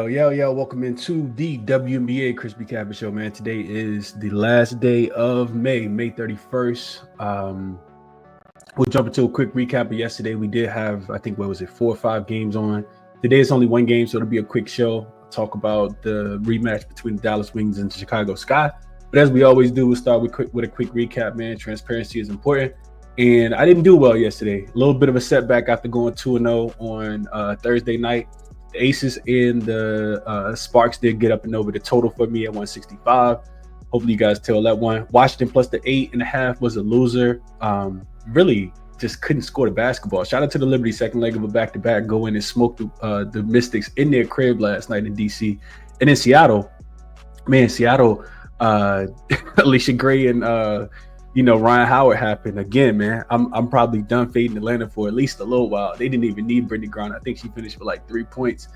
Yo, welcome into the WNBA ChrisBeCappinn Show, man. Today is the last day of May 31st. We'll jump into a quick recap of yesterday. We did have, I think, 4 or 5 games on. Today is only one game, so it'll be a quick show. Talk about the rematch between the Dallas Wings and the Chicago Sky. But as we always do, we'll start with a quick recap, man. Transparency is important. And I didn't do well yesterday. A little bit of a setback after going 2-0 on Thursday night. The Aces and the Sparks did get up and over the total for me at 165. Hopefully you guys tail that one. Washington plus the 8.5 was a loser. Really just couldn't score the basketball. Shout out to the Liberty, second leg of a back-to-back, go in and smoke the Mystics in their crib last night in DC. And in Seattle, Alicia Gray and Ryan Howard happened again, man. I'm probably done fading Atlanta for at least a little while. They didn't even need Brittany Griner. I think she finished with like 3 points.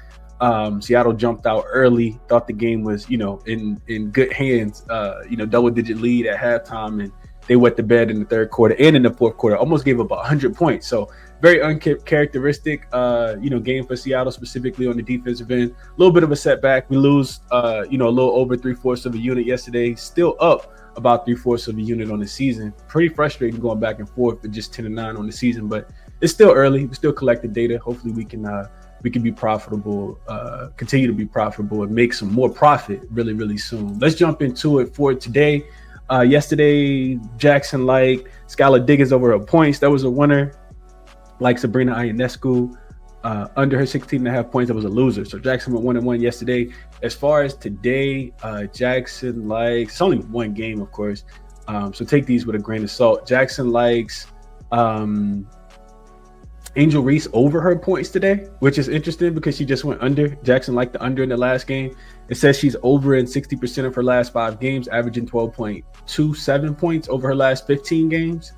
Seattle jumped out early, thought the game was, in good hands, double-digit lead at halftime, and they wet the bed in the third quarter and in the fourth quarter, almost gave up 100 points. So very uncharacteristic, game for Seattle, specifically on the defensive end. A little bit of a setback. We lose, a little over 3/4 of a unit yesterday, still up about 3/4 of a unit on the season. Pretty frustrating going back and forth with just 10-9 on the season, but it's still early. We still collecting data. Hopefully we can be profitable, continue to be profitable, and make some more profit really, really soon. Let's jump into it for today. Yesterday, jaXon liked Skylar Diggins over her points. That was a winner. Like Sabrina Ionescu, under her 16.5 points, that was a loser. So jaXon went 1-1 yesterday. As far as today, jaXon likes, it's only one game, of course. So take these with a grain of salt. jaXon likes Angel Reese over her points today, which is interesting because she just went under. jaXon liked the under in the last game. It says she's over in 60% of her last 5 games, averaging 12.27 points over her last 15 games.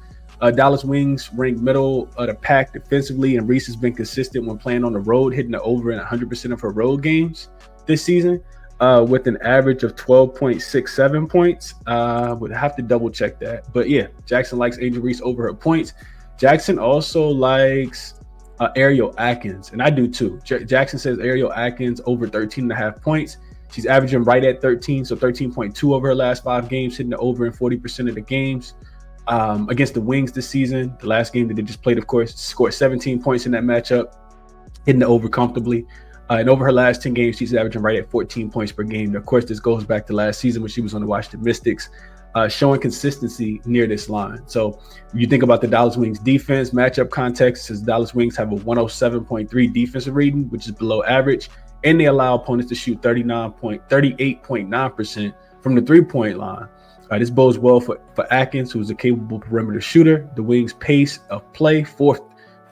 Dallas Wings ranked middle of the pack defensively, and Reese has been consistent when playing on the road, hitting the over in 100% of her road games this season, with an average of 12.67 points. Would have to double check that. But yeah, jaXon likes Angel Reese over her points. jaXon also likes Ariel Atkins, and I do too. jaXon says Ariel Atkins over 13.5 points. She's averaging right at 13, so 13.2 over her last 5 games, hitting the over in 40% of the games. Against the Wings this season, the last game that they just played, of course, scored 17 points in that matchup, hitting the over comfortably. And over her last 10 games, she's averaging right at 14 points per game. Of course, this goes back to last season when she was on the Washington Mystics, showing consistency near this line. So when you think about the Dallas Wings defense, matchup context, says Dallas Wings have a 107.3 defensive rating, which is below average, and they allow opponents to shoot 38.9% from the three-point line. This bodes well for Atkins, who's a capable perimeter shooter. The Wings' pace of play, 4th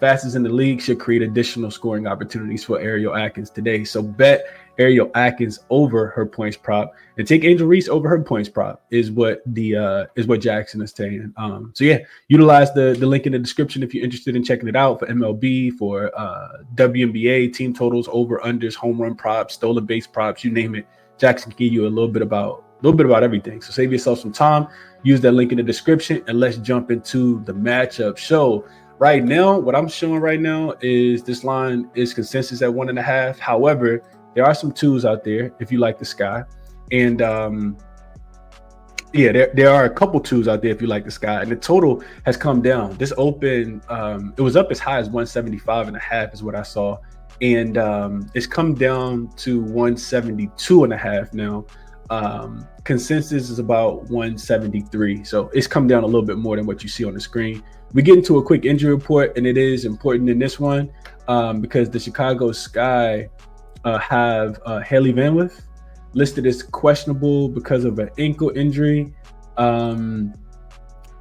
fastest in the league, should create additional scoring opportunities for Ariel Atkins today. So bet Ariel Atkins over her points prop, and take Angel Reese over her points prop is what jaXon is saying. So yeah, utilize the link in the description if you're interested in checking it out for MLB, for WNBA, team totals, over unders, home run props, stolen base props, you name it. jaXon can give you a little bit about everything. So save yourself some time, use that link in the description, and let's jump into the matchup show. Right now, what I'm showing right now is this line is consensus at 1.5. However, there are some 2s out there if you like the sky. And there are a couple 2s out there if you like the sky. And the total has come down. This open, it was up as high as 175.5 is what I saw. And it's come down to 172.5 now. Consensus is about 173, so it's come down a little bit more than what you see on the screen. We get into a quick injury report, and it is important in this one because the Chicago Sky have Haley Van Lith listed as questionable because of an ankle injury.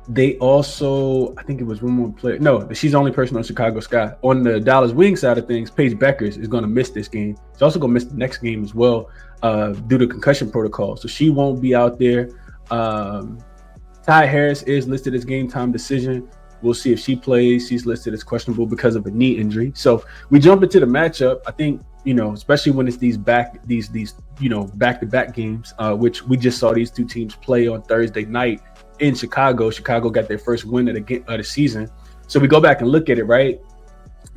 They also, I think it was one more player. No, she's the only person on Chicago Sky. On the Dallas Wings side of things, Paige Beckers is going to miss this game. She's also going to miss the next game as well due to concussion protocol. So she won't be out there. Ty Harris is listed as game time decision. We'll see if she plays. She's listed as questionable because of a knee injury. So we jump into the matchup. I think, especially when it's these back-to-back games, which we just saw these two teams play on Thursday night in Chicago. Chicago got their first win of the season. So we go back and look at it, right?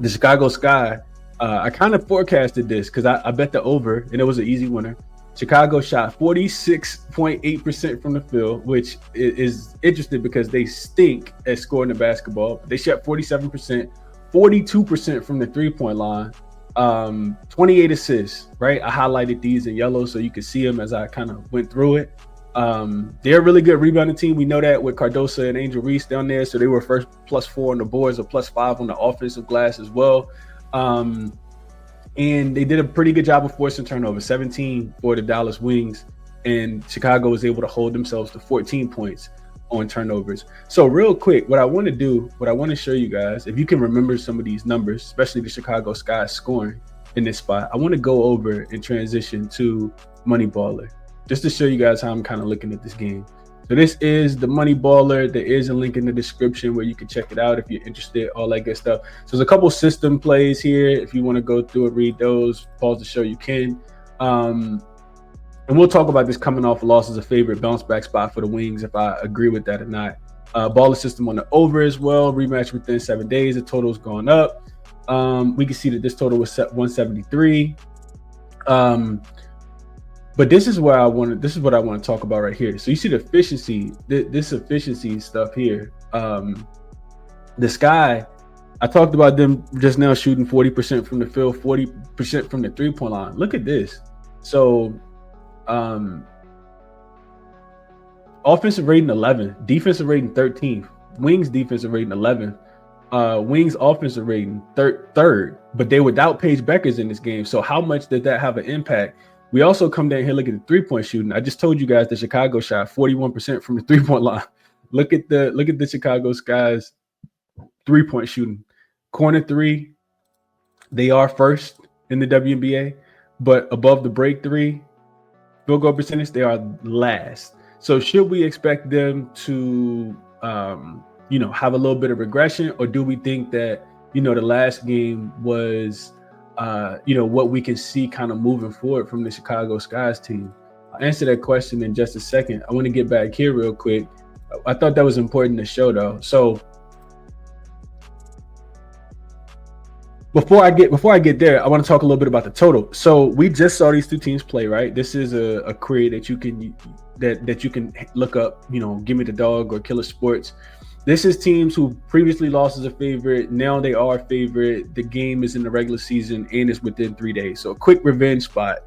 The Chicago Sky I kind of forecasted this because I bet the over, and it was an easy winner. Chicago shot 46.8% from the field, which is interesting because they stink at scoring the basketball. They shot 47%, 42% from the three-point line, 28 assists, right? I highlighted these in yellow so you could see them as I kind of went through it. They're a really good rebounding team. We know that with Cardoso and Angel Reese down there. So they were first +4 on the boards or +5 on the offensive glass as well. And they did a pretty good job of forcing turnovers, 17 for the Dallas Wings, and Chicago was able to hold themselves to 14 points on turnovers. So real quick, what I want to show you guys, if you can remember some of these numbers, especially the Chicago Sky scoring in this spot, I want to go over and transition to Money Baller, just to show you guys how I'm kind of looking at this game. So this is the Money Baller. There is a link in the description where you can check it out if you're interested, all that good stuff. So there's a couple system plays here. If you want to go through and read those, pause the show, you can. And we'll talk about this coming off a loss as a favorite bounce back spot for the Wings, if I agree with that or not. Baller system on the over as well. Rematch within 7 days. The total's gone up. We can see that this total was set 173. But this is what I want to talk about right here. So you see the efficiency, this efficiency stuff here. The Sky, I talked about them just now shooting 40% from the field, 40% from the three-point line. Look at this. So offensive rating 11, defensive rating 13, Wings defensive rating 11, Wings offensive rating third, but they without Paige Beckers in this game. So how much did that have an impact? We also come down here, look at the three-point shooting. I just told you guys that Chicago shot 41% from the three-point line. Look at the Chicago Sky's three-point shooting. Corner three, they are first in the WNBA, but above the break three, field goal percentage, they are last. So should we expect them to have a little bit of regression, or do we think that the last game was what we can see kind of moving forward from the Chicago Skies team? I'll answer that question in just a second. I want to get back here real quick. I thought that was important to show though. So before I get there, I want to talk a little bit about the total. So we just saw these two teams play, right? This is a query that you can look up, Give Me the Dog or Killer Sports. This is teams who previously lost as a favorite. Now they are a favorite. The game is in the regular season and it's within 3 days. So a quick revenge spot.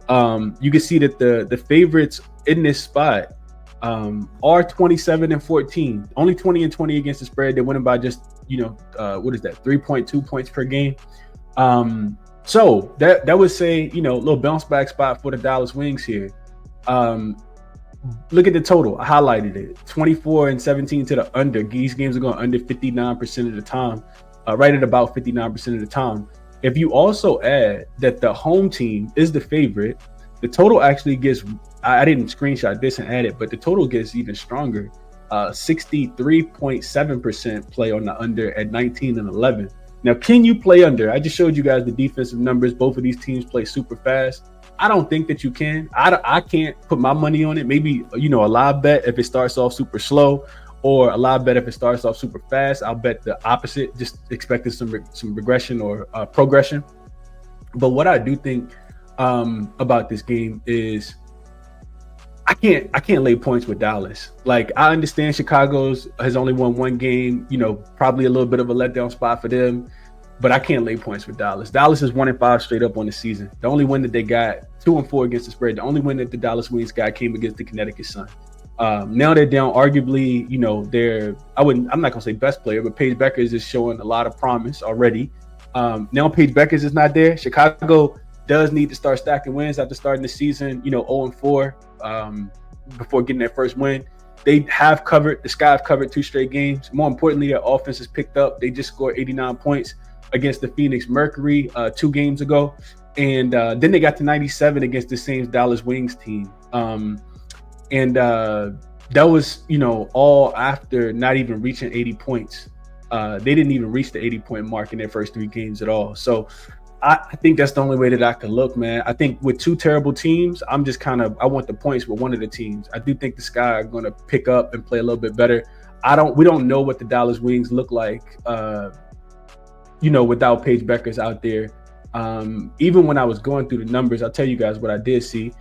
You can see that the favorites in this spot are 27-14. Only 20-20 against the spread. They're winning by just, 3.2 points per game. So that would say, a little bounce back spot for the Dallas Wings here. Look at the total. I highlighted it. 24-17 to the under. These games are going under 59% of the time, right at about 59% of the time. If you also add that the home team is the favorite, the total actually gets, I didn't screenshot this and add it, but the total gets even stronger. 63.7% play on the under at 19-11. Now, can you play under? I just showed you guys the defensive numbers. Both of these teams play super fast. I don't think that you can. I can't put my money on it. Maybe, a live bet if it starts off super slow, or a live bet if it starts off super fast. I'll bet the opposite, just expecting some regression or progression. But what I do think about this game is I can't lay points with Dallas. Like, I understand Chicago's has only won one game, probably a little bit of a letdown spot for them. But I can't lay points with Dallas. Dallas is 1-5 straight up on the season. The only win that they got, 2-4 against the spread. The only win that the Dallas Wings got came against the Connecticut Sun. Now they're down. Arguably, I'm not gonna say best player, but Paige Beckers is showing a lot of promise already. Now Paige Beckers is not there. Chicago does need to start stacking wins after starting the season, 0-4 before getting their first win. The Sky have covered 2 straight games. More importantly, their offense has picked up. They just scored 89 points against the Phoenix Mercury 2 games ago. And then they got to 97 against the same Dallas Wings team. That was, all after not even reaching 80 points. They didn't even reach the 80-point mark in their first 3 games at all. So I think that's the only way that I can look, man. I think with 2 terrible teams, I want the points with one of the teams. I do think the Sky are going to pick up and play a little bit better. We don't know what the Dallas Wings look like, without Paige Beckers out there. Even when I was going through the numbers, I'll tell you guys what I did see.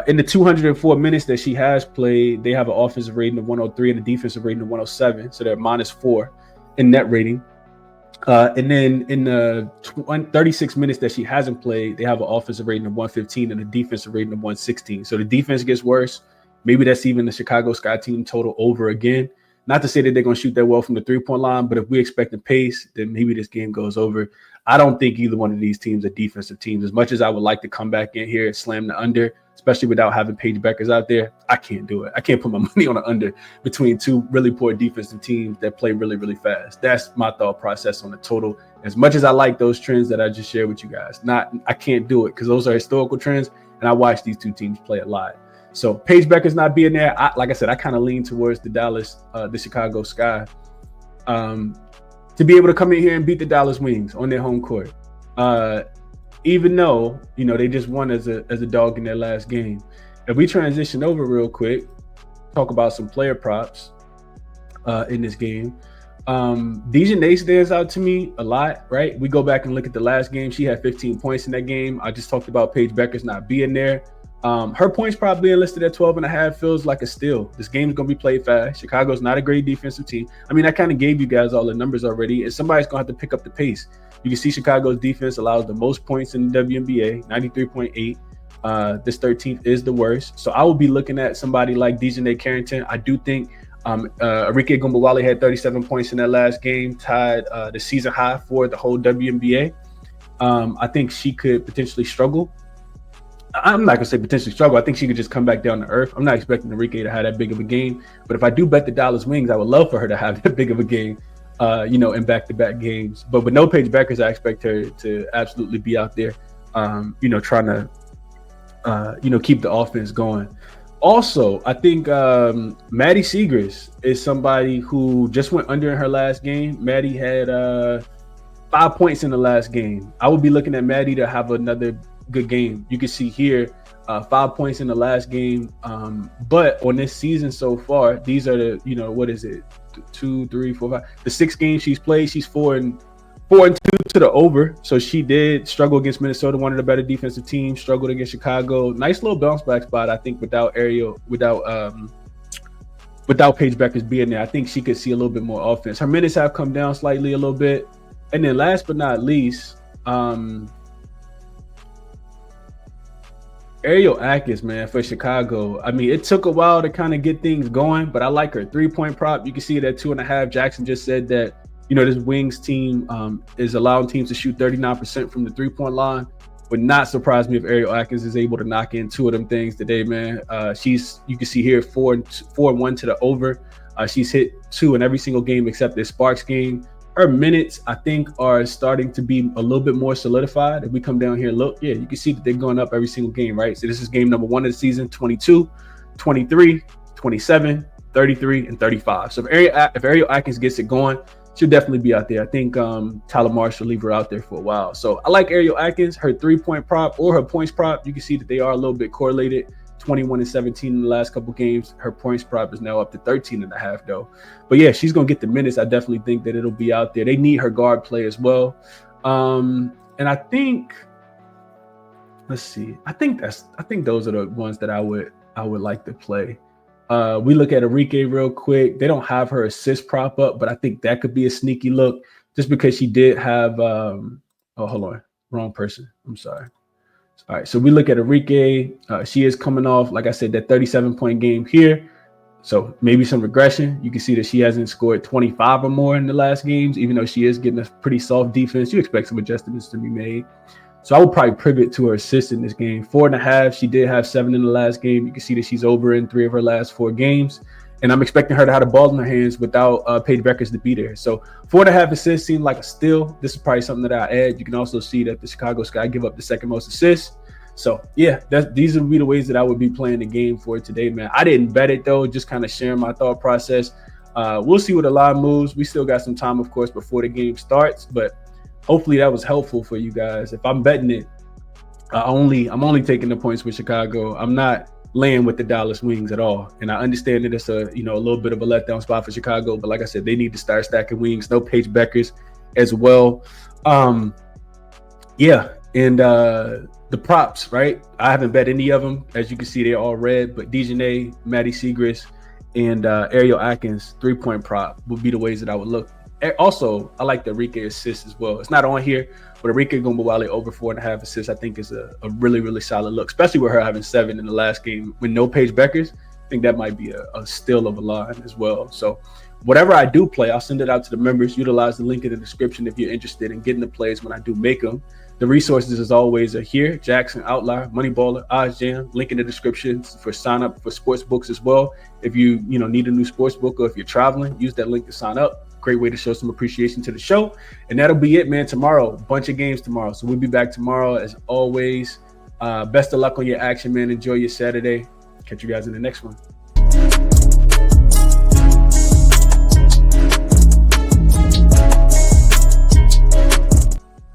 In the 204 minutes that she has played, they have an offensive rating of 103 and a defensive rating of 107. So they're -4 in net rating. And then in the 36 minutes that she hasn't played, they have an offensive rating of 115 and a defensive rating of 116. So the defense gets worse. Maybe that's even the Chicago Sky team total over again. Not to say that they're going to shoot that well from the three-point line, but if we expect the pace, then maybe this game goes over. I don't think either one of these teams are defensive teams. As much as I would like to come back in here and slam the under, especially without having Paige Beckers out there, I can't do it. I can't put my money on the under between two really poor defensive teams that play really, really fast. That's my thought process on the total. As much as I like those trends that I just shared with you guys, I can't do it because those are historical trends, and I watch these two teams play a lot. So Paige Beckers not being there, like I said, I kind of lean towards the Chicago Sky to be able to come in here and beat the Dallas Wings on their home court. Even though, they just won as a dog in their last game. If we transition over real quick, talk about some player props in this game. Dejanay stands out to me a lot, right? We go back and look at the last game. She had 15 points in that game. I just talked about Paige Beckers not being there. Her points probably enlisted at 12.5 feels like a steal. This game is going to be played fast. Chicago's not a great defensive team. I mean, I kind of gave you guys all the numbers already, and somebody's going to have to pick up the pace. You can see Chicago's defense allows the most points in the WNBA, 93.8. This 13th is the worst. So I will be looking at somebody like Dejanay Carrington. I do think Arike Ogunbowale had 37 points in that last game, tied the season high for the whole WNBA. I think she could potentially struggle. I'm not going to say potentially struggle. I think she could just come back down to earth. I'm not expecting Arike to have that big of a game. But if I do bet the Dallas Wings, I would love for her to have that big of a game, in back-to-back games. But with no Paige Beckers, I expect her to absolutely be out there, trying to, keep the offense going. Also, I think Maddie Segrist is somebody who just went under in her last game. Maddie had 5 points in the last game. I would be looking at Maddie to have another good game. You can see here 5 points in the last game. But on this season so far, these are the, what is it? 2, 3, 4, 5. The 6 games she's played, she's 4-2 to the over. So she did struggle against Minnesota, one of the better defensive teams, struggled against Chicago. Nice little bounce back spot, I think, without Paige Beckers being there. I think she could see a little bit more offense. Her minutes have come down slightly a little bit. And then last but not least, Ariel Atkins, man, for Chicago. I mean, it took a while to kind of get things going, but I like her 3-point prop. You can see it at 2.5. Jackson just said that, this Wings team is allowing teams to shoot 39% from the 3-point line. Would not surprise me if Ariel Atkins is able to knock in 2 of them things today, man. You can see here 4-1 to the over. She's hit 2 in every single game except this Sparks game. Her minutes, I think, are starting to be a little bit more solidified. If we come down here and look, you can see that they're going up every single game, right? So this is game number 1 of the season, 22, 23, 27, 33, and 35. So if Ariel Atkins gets it going, she'll definitely be out there. I think Tyler Marsh will leave her out there for a while. So I like Ariel Atkins, her 3-point prop or her points prop. You can see that they are a little bit correlated. 21 and 17 in the last couple games. Her points prop is now up to 13.5 though. But yeah, she's gonna get the minutes. I definitely think that it'll be out there. They need her guard play as well. And I think, let's see. I think those are the ones that I would like to play. We look at Arike real quick. They don't have her assist prop up, but I think that could be a sneaky look just because she did have hold on, wrong person. I'm sorry. All right, so we look at Arike. She is coming off, like I said, that 37-point game here. So maybe some regression. You can see that she hasn't scored 25 or more in the last games, even though she is getting a pretty soft defense. You expect some adjustments to be made. So I would probably pivot to her assists in this game. 4.5. She did have 7 in the last game. You can see that she's over in 3 of her last 4 games. And I'm expecting her to have the ball in her hands without Paige Beckers to be there. So 4.5 assists seem like a steal. This is probably something that I add. You can also see that the Chicago Sky give up the second most assists. So yeah, these would be the ways that I would be playing the game for today, man. I didn't bet it though, just kind of sharing my thought process. We'll see what the line moves. We still got some time, of course, before the game starts, but hopefully that was helpful for you guys. If I'm betting it, I'm only taking the points with Chicago. I'm not laying with the Dallas Wings at all. And I understand that it's a little bit of a letdown spot for Chicago, but like I said, they need to start stacking wings. No Paige Beckers as well. Yeah. And the props, right? I haven't bet any of them. As you can see, they're all red. But Dejanay, Maddie Segrist, and Ariel Atkins 3-point prop would be the ways that I would look. Also, I like the Enrique assist as well. It's not on here, but Enrique Gumbawale over 4.5 assists, I think is a really, really solid look, especially with her having 7 in the last game with no Paige Beckers. I think that might be a steal of a line as well. So whatever I do play, I'll send it out to the members. Utilize the link in the description if you're interested in getting the plays when I do make them. The resources, as always, are here. jaXon, Outlier, Moneyballer, OddsJam, link in the description for sign up for sports books as well. If you need a new sports book, or if you're traveling, use that link to sign up. Great way to show some appreciation to the show. And that'll be it, man. Tomorrow, bunch of games tomorrow. So we'll be back tomorrow as always. Best of luck on your action, man. Enjoy your Saturday. Catch you guys in the next one.